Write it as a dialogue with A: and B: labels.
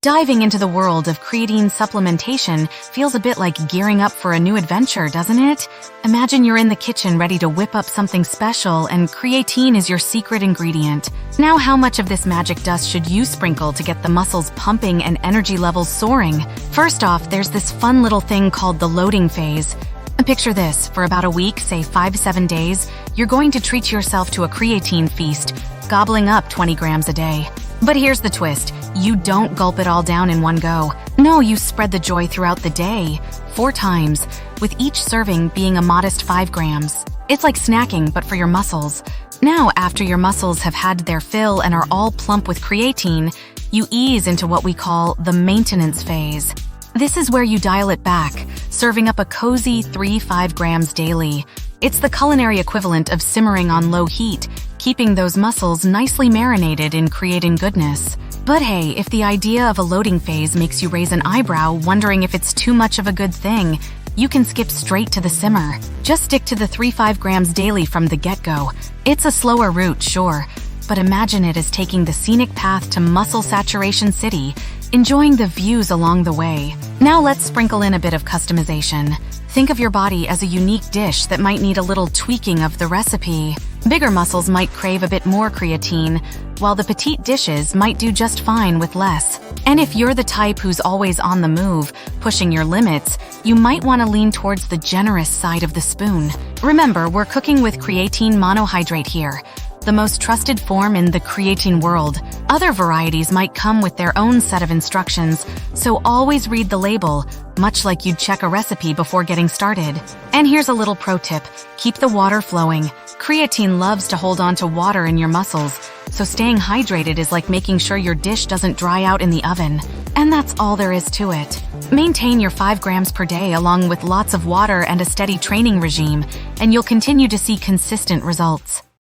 A: Diving into the world of creatine supplementation feels a bit like gearing up for a new adventure, doesn't it? Imagine you're in the kitchen ready to whip up something special, and creatine is your secret ingredient. Now, how much of this magic dust should you sprinkle to get the muscles pumping and energy levels soaring? First off, there's this fun little thing called the loading phase. Picture this, for about a week, say 5 to 7 days, you're going to treat yourself to a creatine feast, gobbling up 20 grams a day. But here's the twist. You don't gulp it all down in one go. No, you spread the joy throughout the day, 4 times, with each serving being a modest 5 grams. It's like snacking, but for your muscles. Now, after your muscles have had their fill and are all plump with creatine, you ease into what we call the maintenance phase. This is where you dial it back, serving up a cozy 3-5 grams daily. It's the culinary equivalent of simmering on low heat, keeping those muscles nicely marinated in creatine goodness. But hey, if the idea of a loading phase makes you raise an eyebrow wondering if it's too much of a good thing, you can skip straight to the simmer. Just stick to the 3-5 grams daily from the get-go. It's a slower route, sure, but imagine it as taking the scenic path to muscle saturation city, enjoying the views along the way. Now let's sprinkle in a bit of customization. Think of your body as a unique dish that might need a little tweaking of the recipe. Bigger muscles might crave a bit more creatine, while the petite dishes might do just fine with less. And if you're the type who's always on the move, pushing your limits, you might want to lean towards the generous side of the spoon. Remember, we're cooking with creatine monohydrate here, the most trusted form in the creatine world. Other varieties might come with their own set of instructions, so always read the label, much like you'd check a recipe before getting started. And here's a little pro tip: keep the water flowing. Creatine loves to hold on to water in your muscles, so staying hydrated is like making sure your dish doesn't dry out in the oven. And that's all there is to it. Maintain your 5 grams per day along with lots of water and a steady training regime, and you'll continue to see consistent results.